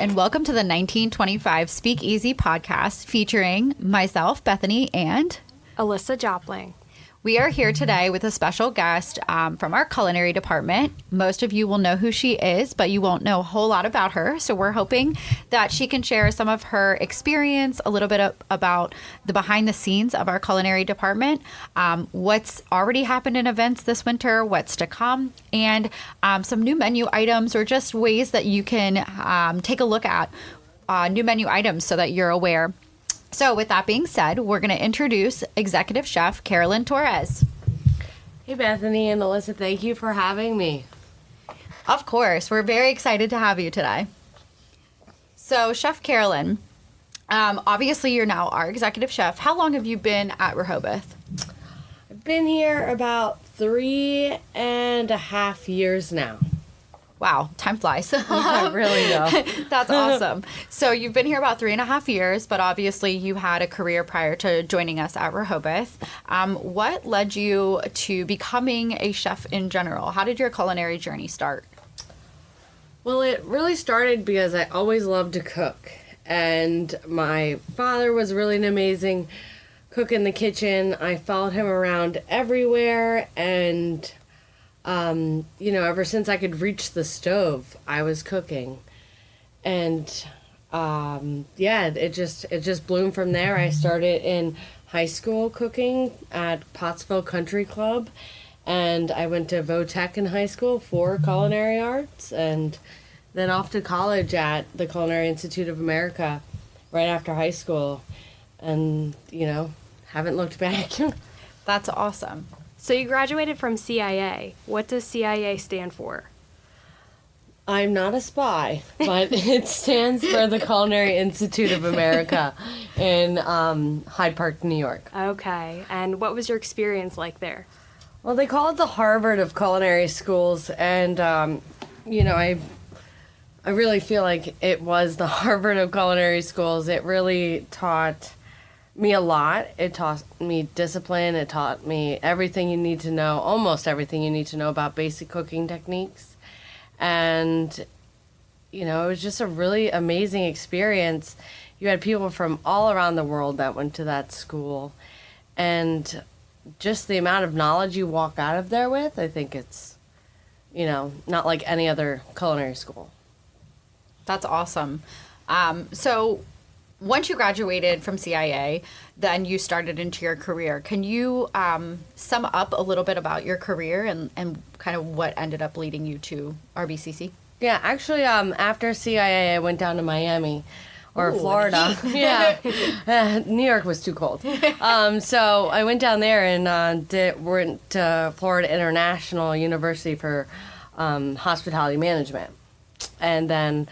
and welcome to the 1925 Speakeasy podcast featuring myself, Bethany, and Alyssa Jopling. We are here today with a special guest from our culinary department. Most of you will know who she is, but you won't know a whole lot about her. So we're hoping that she can share some of her experience, a little bit about the behind the scenes of our culinary department, what's already happened in events this winter, what's to come, and some new menu items or just ways that you can take a look at new menu items so that you're aware. So with that being said, we're going to introduce Executive Chef Carolyn Torres. Hey, Bethany and Alyssa, thank you for having me. Of course. We're very excited to have you today. So, Chef Carolyn, obviously you're now our Executive Chef. How long have you been at Rehoboth? I've been here about 3.5 years now. Wow, time flies. I really know. That's awesome. So you've been here about 3.5 years, but obviously you had a career prior to joining us at Rehoboth. What led you to becoming a chef in general? How did your culinary journey start? Well, it really started because I always loved to cook. And my father was really an amazing cook in the kitchen. I followed him around everywhere, and ever since I could reach the stove, I was cooking. And, it just bloomed from there. I started in high school cooking at Pottsville Country Club, and I went to Votech in high school for culinary arts, and then off to college at the Culinary Institute of America right after high school, and, haven't looked back. That's awesome. So you graduated from CIA. What does CIA stand for? I'm not a spy, but it stands for the Culinary Institute of America in Hyde Park, New York. Okay. And what was your experience like there? Well, they call it the Harvard of culinary schools, and, I really feel like it was the Harvard of culinary schools. It really taught me a lot. It taught me discipline. It taught me everything you need to know, almost everything you need to know about basic cooking techniques. And, it was just a really amazing experience. You had people from all around the world that went to that school. And just the amount of knowledge you walk out of there with, I think it's, not like any other culinary school. That's awesome. So once you graduated from CIA, then you started into your career. Can you sum up a little bit about your career and kind of what ended up leading you to RBCC? Yeah, actually, after CIA, I went down to Miami or Florida. Yeah, New York was too cold. So I went down there and went to Florida International University for hospitality management. And then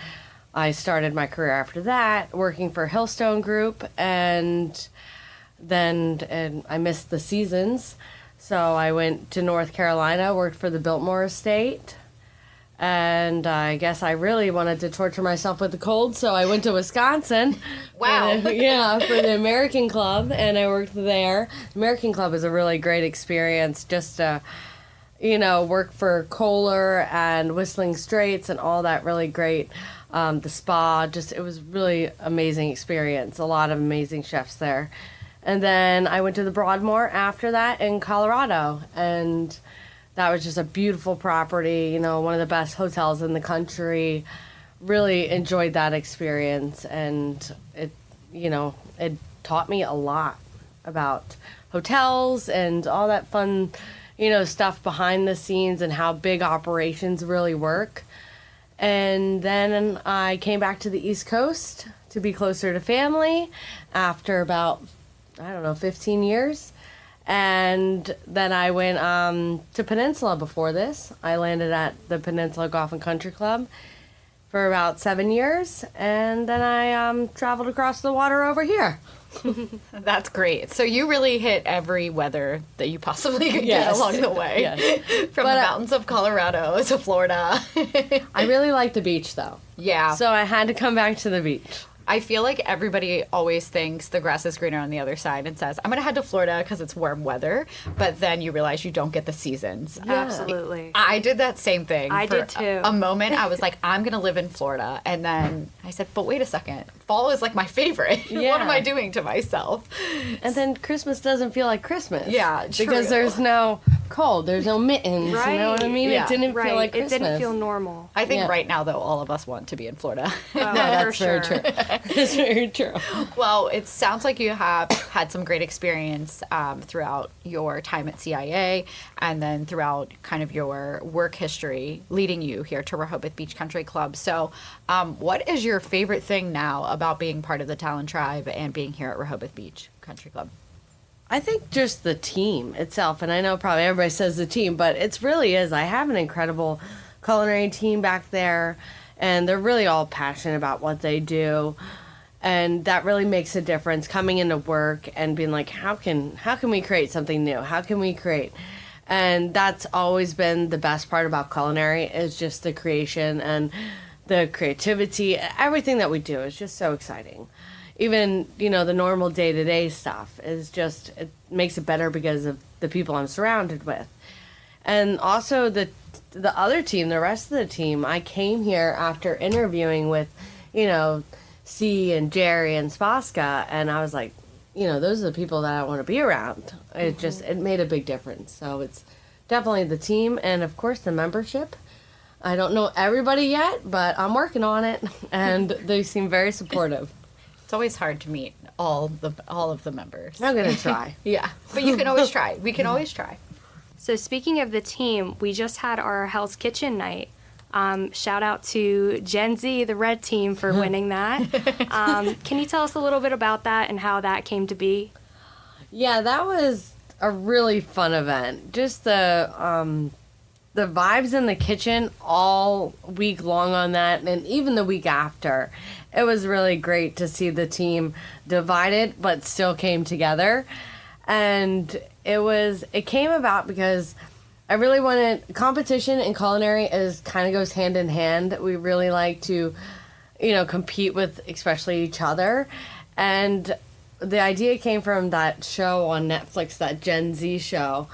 I started my career after that, working for Hillstone Group, and then I missed the seasons. So I went to North Carolina, worked for the Biltmore Estate, and I guess I really wanted to torture myself with the cold, so I went to Wisconsin. Wow. For the American Club, and I worked there. The American Club is a really great experience, just to work for Kohler and Whistling Straits and all that really great. The spa, it was really amazing experience. A lot of amazing chefs there. And then I went to the Broadmoor after that in Colorado. And that was just a beautiful property, one of the best hotels in the country. Really enjoyed that experience. And it taught me a lot about hotels and all that fun, stuff behind the scenes and how big operations really work. And then I came back to the East Coast to be closer to family after about, 15 years. And then I went to Peninsula before this. I landed at the Peninsula Golf and Country Club for about 7 years. And then I traveled across the water over here. That's great. So you really hit every weather that you possibly could get along the way. Yes. From the mountains of Colorado to Florida. I really like the beach, though. Yeah. So I had to come back to the beach. I feel like everybody always thinks the grass is greener on the other side and says, I'm going to head to Florida because it's warm weather. But then you realize you don't get the seasons. Absolutely. I did that same thing. I for did too. A moment, I was like, I'm going to live in Florida. And then I said, but wait a second. Fall is like my favorite. Yeah. What am I doing to myself? And then Christmas doesn't feel like Christmas. Yeah, true. Because there's no cold, there's no mittens. You know what I mean? Yeah. It didn't feel like Christmas. It didn't feel normal. I think Yeah. right now, though, all of us want to be in Florida. Oh, That's for very sure. true. That's very true. Well, it sounds like you have had some great experience throughout your time at CIA and then throughout kind of your work history leading you here to Rehoboth Beach Country Club. So what is your favorite thing now about being part of the Talon Tribe and being here at Rehoboth Beach Country Club? I think just the team itself, and I know probably everybody says the team, but it really is. I have an incredible culinary team back there, and they're really all passionate about what they do. And that really makes a difference coming into work and being like, how can we create something new? How can we create? And that's always been the best part about culinary is just the creation and the creativity. Everything that we do is just so exciting. Even, the normal day-to-day stuff is just, it makes it better because of the people I'm surrounded with. And also the other team, the rest of the team, I came here after interviewing with, C and Jerry and Spaska, and I was like, those are the people that I want to be around. It made a big difference. So it's definitely the team and, of course, the membership. I don't know everybody yet, but I'm working on it, and they seem very supportive. It's always hard to meet all of the members. I'm going to try. Yeah, but you can always try. We can always try. So speaking of the team, we just had our Hell's Kitchen night. Shout out to Gen Z, the red team, for winning that. Can you tell us a little bit about that and how that came to be? Yeah, that was a really fun event. Just the vibes in the kitchen all week long on that, and even the week after. It was really great to see the team divided but still came together. And it came about because I really wanted competition in culinary kind of goes hand in hand. We really like to, compete with especially each other. And the idea came from that show on Netflix, that Gen Z show.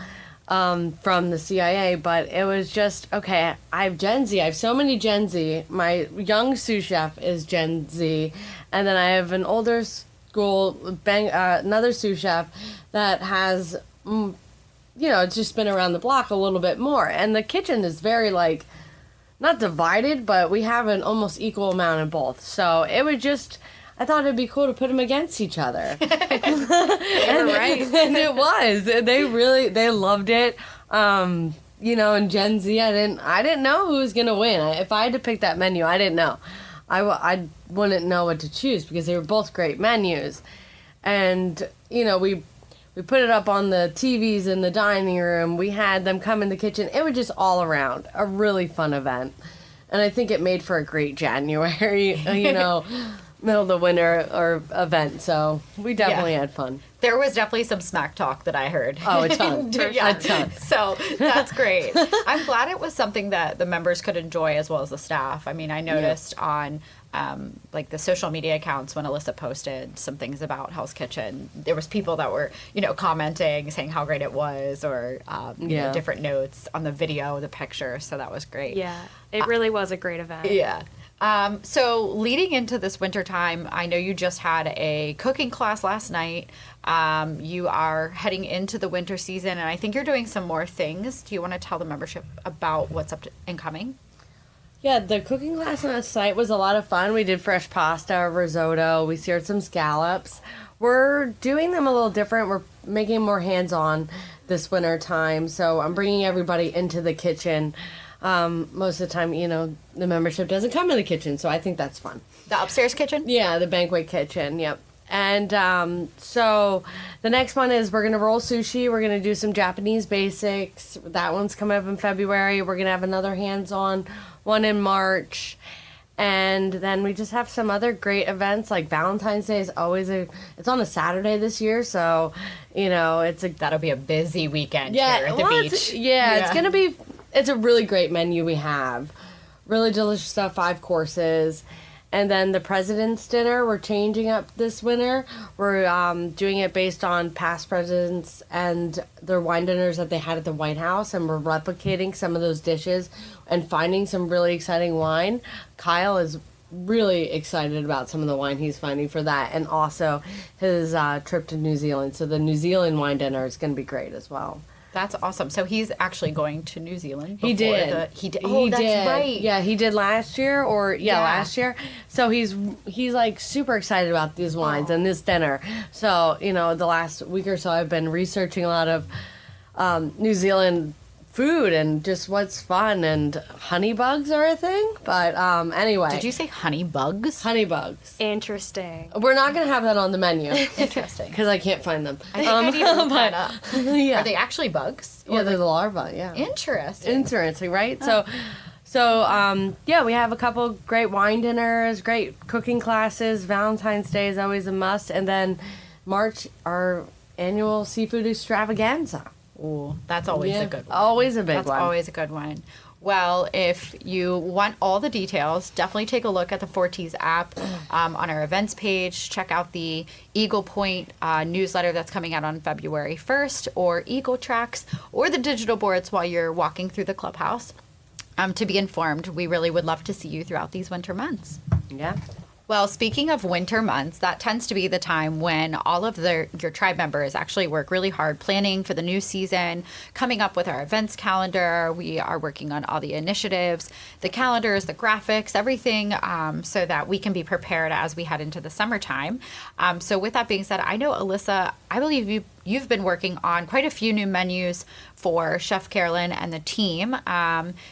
From the CIA, but it was just, okay, I have Gen Z. I have so many Gen Z. My young sous chef is Gen Z. And then I have an older school, another sous chef that has, it's just been around the block a little bit more. And the kitchen is very, not divided, but we have an almost equal amount of both. So it would just... I thought it'd be cool to put them against each other. You're right. And it was. They loved it. And Gen Z, I didn't know who was going to win. If I had to pick that menu, I didn't know. I wouldn't know what to choose because they were both great menus. And, we put it up on the TVs in the dining room. We had them come in the kitchen. It was just all around a really fun event. And I think it made for a great January, middle of the winter or event, so we definitely had fun. There was definitely some smack talk that I heard. Oh, a ton. Yeah. A ton. So that's great. I'm glad it was something that the members could enjoy as well as the staff. I mean, I noticed on the social media accounts when Alyssa posted some things about Hell's Kitchen, there was people that were, commenting, saying how great it was or different notes on the video, the picture. So that was great. Yeah, it really was a great event. Yeah. So leading into this winter time, I know you just had a cooking class last night. You are heading into the winter season, and I think you're doing some more things. Do you want to tell the membership about what's up and coming? Yeah, the cooking class on the site was a lot of fun. We did fresh pasta, risotto. We seared some scallops. We're doing them a little different. We're making more hands-on this winter time. So I'm bringing everybody into the kitchen. Most of the time, the membership doesn't come in the kitchen, so I think that's fun. The upstairs kitchen? Yeah, the banquet kitchen, yep. And so the next one is we're going to roll sushi. We're going to do some Japanese basics. That one's coming up in February. We're going to have another hands-on one in March. And then we just have some other great events, like Valentine's Day is always it's on a Saturday this year, so, That'll be a busy weekend here at the beach. It's going to be... It's a really great menu we have. Really delicious stuff, 5 courses. And then the President's Dinner, we're changing up this winter. We're doing it based on past presidents and their wine dinners that they had at the White House, and we're replicating some of those dishes and finding some really exciting wine. Kyle is really excited about some of the wine he's finding for that, and also his trip to New Zealand. So the New Zealand wine dinner is going to be great as well. That's awesome. So he's actually going to New Zealand. He did. He did. Oh, that's right. Yeah, he did last year, last year. So he's like super excited about these wines and this dinner. So, the last week or so I've been researching a lot of New Zealand food and just what's fun, and honey bugs are a thing. But anyway. Did you say honey bugs? Honey bugs. Interesting. We're not going to have that on the menu. Interesting. Because I can't find them. I think I need to look that up. Yeah. Are they actually bugs? Yeah, they're the larvae, yeah. Interesting. Right? So, we have a couple great wine dinners, great cooking classes. Valentine's Day is always a must. And then March, our annual seafood extravaganza. Ooh, that's always a good one. Always a big That's one. always a good one. Well, if you want all the details, definitely take a look at the 4Ts app on our events page. Check out the Eagle Point newsletter that's coming out on February 1st, or Eagle Tracks, or the digital boards while you're walking through the clubhouse to be informed. We really would love to see you throughout these winter months. Yeah. Well, speaking of winter months, that tends to be the time when all of your tribe members actually work really hard planning for the new season, coming up with our events calendar. We are working on all the initiatives, the calendars, the graphics, everything, so that we can be prepared as we head into the summertime. So with that being said, I know, Alyssa, I believe you've been working on quite a few new menus for Chef Carolyn and the team.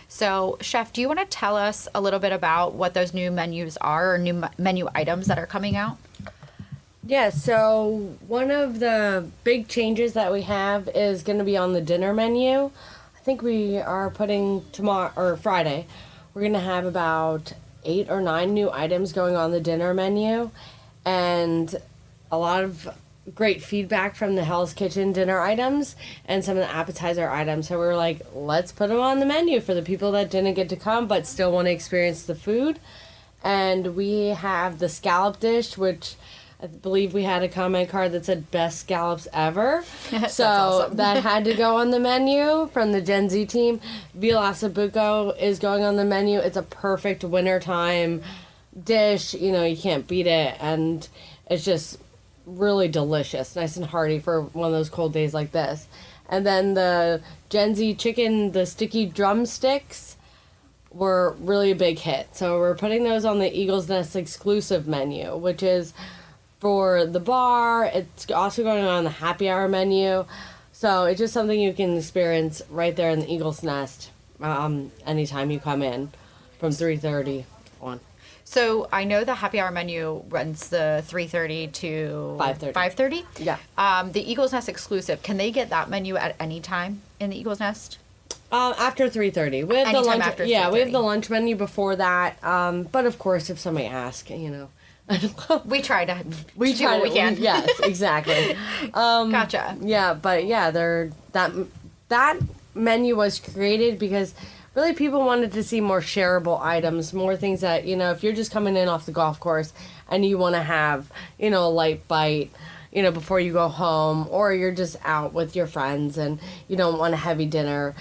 So, Chef, do you want to tell us a little bit about what those new menus are, or new menu items that are coming out? Yeah, so one of the big changes that we have is going to be on the dinner menu. I think we are putting Friday, we're going to have about 8 or 9 new items going on the dinner menu, and a lot of great feedback from the Hell's Kitchen dinner items and some of the appetizer items. So we were like, let's put them on the menu for the people that didn't get to come but still want to experience the food. And we have the scallop dish, which I believe we had a comment card that said best scallops ever. So awesome. that had to go on the menu from the Gen Z team. Vilasabuco is going on the menu. It's a perfect wintertime dish. You can't beat it. And it's just really delicious, nice and hearty for one of those cold days like this. And then the Gen Z chicken, the sticky drumsticks, were really a big hit. So we're putting those on the Eagle's Nest exclusive menu, which is for the bar. It's also going on the happy hour menu. So it's just something you can experience right there in the Eagle's Nest anytime you come in from 3:30 on. So I know the happy hour menu runs the 3:30 to 5:30. 5:30. Yeah. The Eagle's Nest exclusive. Can they get that menu at any time in the Eagle's Nest? After 3:30. We have the Anytime lunch. after Yeah, we have 3:30. the lunch menu before that. But of course, if somebody asks, We try to do try what we can. Yes, exactly. Gotcha. Yeah, but yeah, that menu was created because really people wanted to see more shareable items, more things that, if you're just coming in off the golf course and you want to have, a light bite, before you go home, or you're just out with your friends and you don't want a heavy dinner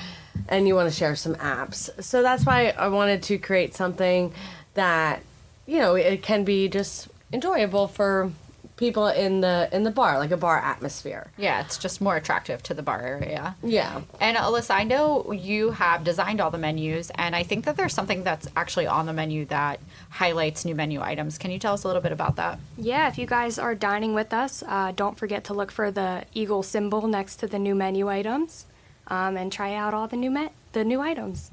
and you want to share some apps. So that's why I wanted to create something that, it can be just enjoyable for people in the bar, like a bar atmosphere. Yeah, it's just more attractive to the bar area. Yeah. And Alyssa, I know you have designed all the menus, and I think that there's something that's actually on the menu that highlights new menu items. Can you tell us a little bit about that? Yeah, if you guys are dining with us, don't forget to look for the eagle symbol next to the new menu items, and try out all the new items.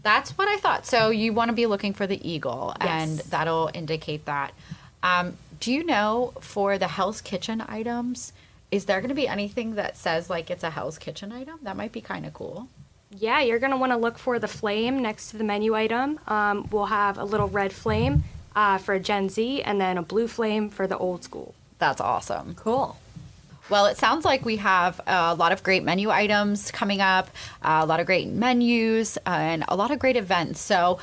That's what I thought. So you want to be looking for the eagle, and Yes. that'll indicate that. Do you know, for the Hell's Kitchen items, is there going to be anything that says like it's a Hell's Kitchen item? That might be kind of cool. Yeah, you're going to want to look for the flame next to the menu item. We'll have a little red flame for Gen Z, and then a blue flame for the old school. That's awesome. Cool. Well, it sounds like we have a lot of great menu items coming up, a lot of great menus, and a lot of great events. So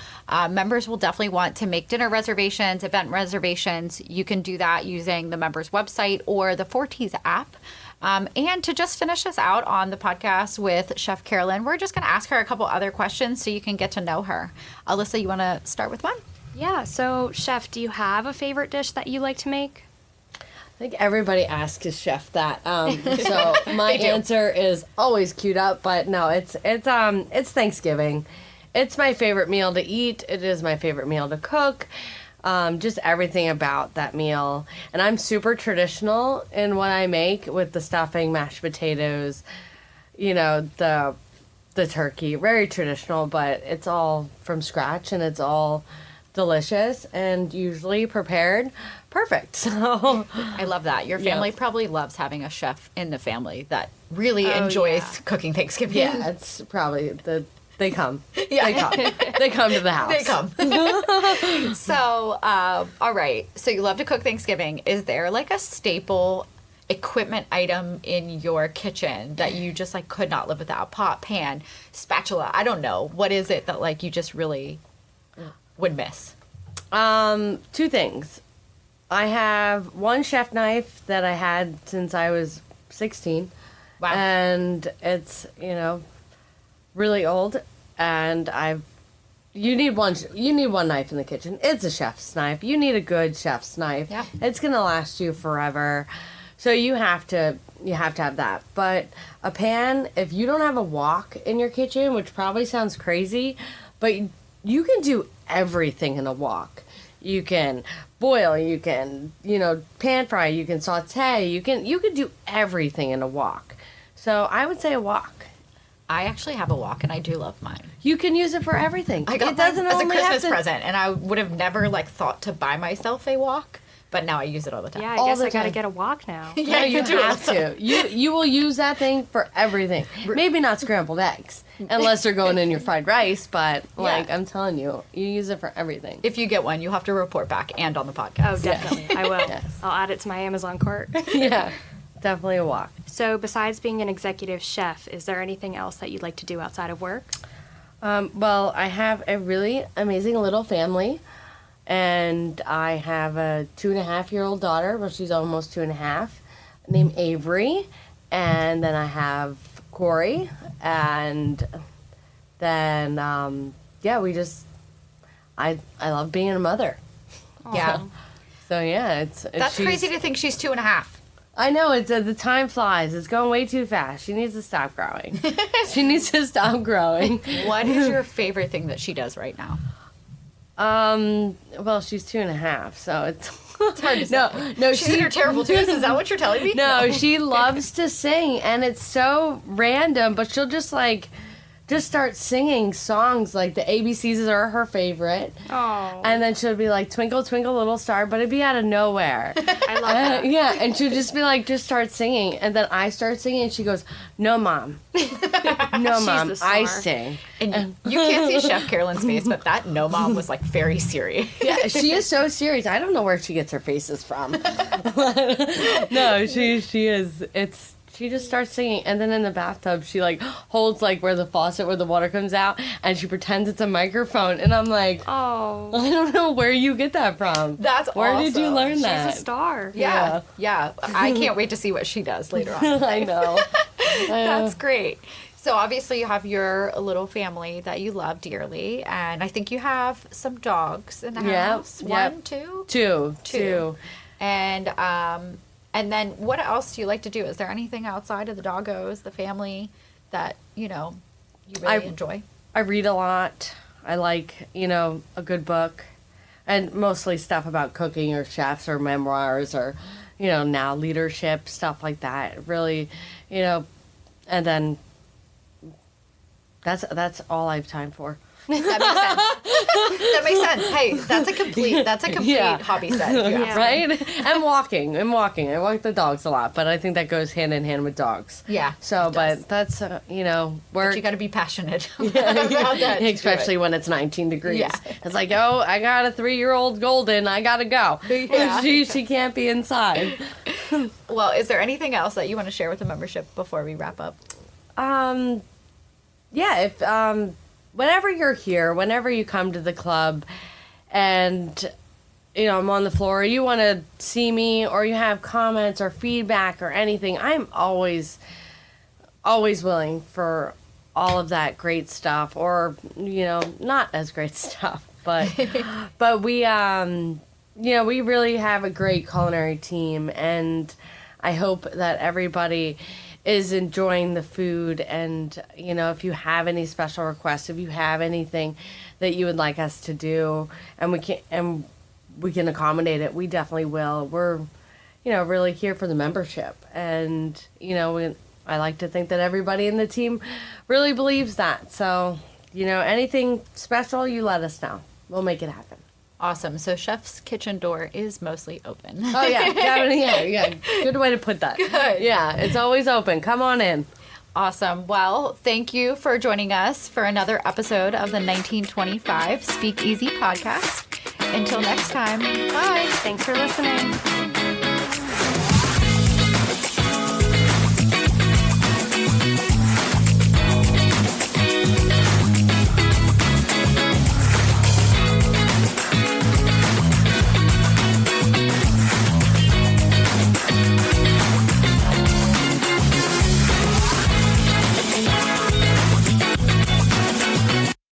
members will definitely want to make dinner reservations, event reservations. You can do that using the members website or the Forties app. And to just finish us out on the podcast with Chef Carolyn, we're just going to ask her a couple other questions so you can get to know her. Alyssa, you want to start with one? Yeah, so Chef, do you have a favorite dish that you like to make? I think everybody asks his chef that. So my answer is always queued up, but no, it's Thanksgiving. It's my favorite meal to eat. It is my favorite meal to cook. Just everything about that meal. And I'm super traditional in what I make with the stuffing, mashed potatoes, the turkey. Very traditional, but it's all from scratch and it's all delicious and usually prepared perfect. So I love that. Your family probably loves having a chef in the family that really enjoys cooking Thanksgiving. Yeah, it's probably they come. Yeah. They come to the house. They come. So, all right. So you love to cook Thanksgiving. Is there like a staple equipment item in your kitchen that you just like could not live without? Pot, pan, spatula. I don't know. What is it that like you just really would miss? Two things. I have one chef knife that I had since I was 16. Wow. And it's, really old, and you need one knife in the kitchen. It's a chef's knife. You need a good chef's knife. Yeah. It's going to last you forever. So you have to have that. But a pan, if you don't have a wok in your kitchen, which probably sounds crazy, but you can do everything in a wok. You can boil, you can, pan fry, you can saute, you can do everything in a wok. So I would say a wok. I actually have a wok, and I do love mine. You can use it for everything. I got it doesn't mine as a only Christmas have to, present, and I would have never like thought to buy myself a wok, but now I use it all the time. Yeah, I All guess the I got to time. get a wok now. Yeah, you do. have to. You will use that thing for everything. Maybe not scrambled eggs, unless they're going in your fried rice. But I'm telling you, you use it for everything. If you get one, you'll have to report back and on the podcast. Oh, definitely. I will. Yes. I'll add it to my Amazon cart. Yeah, definitely a wok. So besides being an executive chef, is there anything else that you'd like to do outside of work? Well, I have a really amazing little family, and I have a 2.5-year-old daughter. Well, she's almost 2.5, named Avery, and then I have Corey, and then I love being a mother. Yeah. So yeah, That's crazy to think she's 2.5. I know, it's the time flies. It's going way too fast. She needs to stop growing. She needs to stop growing. What is your favorite thing that she does right now? Well, she's 2.5, so it's hard to say. No, She's in her terrible twos. Is that what you're telling me? No, she loves to sing, and it's so random, but she'll just start singing songs, like the ABCs are her favorite. Oh. And then she'll be like, Twinkle, Twinkle, Little Star, but it'd be out of nowhere. I love that. Yeah, and she'll just be like, just start singing. And then I start singing, and she goes, no, Mom. No, Mom, the I star. sing. And you can't see Chef Carolyn's face, but that no mom was like very serious. Yeah, she is so serious. I don't know where she gets her faces from. No, she is. She just starts singing, and then in the bathtub, she holds where the faucet where the water comes out, and she pretends it's a microphone, and I'm like, Oh. I don't know where you get that from. That's Where did you awesome. learn She's that? a star. Yeah. I can't wait to see what she does later on. I know. That's great. So obviously you have your little family that you love dearly, and I think you have some dogs in the house. One, two? Two. And then what else do you like to do? Is there anything outside of the doggos, the family, that, you really enjoy? I read a lot. I like, a good book. And mostly stuff about cooking or chefs or memoirs or, now leadership, stuff like that. Really, and then that's all I have time for. That makes sense. Hey, that's a complete hobby set. If you ask me. Right? And walking. I walk the dogs a lot, but I think that goes hand in hand with dogs. Yeah. So, it does. but that's, But work. you got to be passionate about that. to do Especially it. when it's 19 degrees. Yeah. It's like, I got a 3-year-old golden. I got to go. Yeah. She can't be inside. Well, is there anything else that you want to share with the membership before we wrap up? Yeah, if whenever you're here, whenever you come to the club and I'm on the floor, you want to see me or you have comments or feedback or anything, I'm always willing for all of that great stuff, or not as great stuff, but we we really have a great culinary team, and I hope that everybody is enjoying the food. And if you have any special requests, if you have anything that you would like us to do, and we can accommodate it, we definitely will. We're really here for the membership, and I like to think that everybody in the team really believes that. So anything special, you let us know, we'll make it happen. Awesome. So Chef's Kitchen door is mostly open. Oh, yeah. Good way to put that. Good. Yeah, it's always open. Come on in. Awesome. Well, thank you for joining us for another episode of the 1925 Speak Easy podcast. Until next time, bye. Thanks for listening.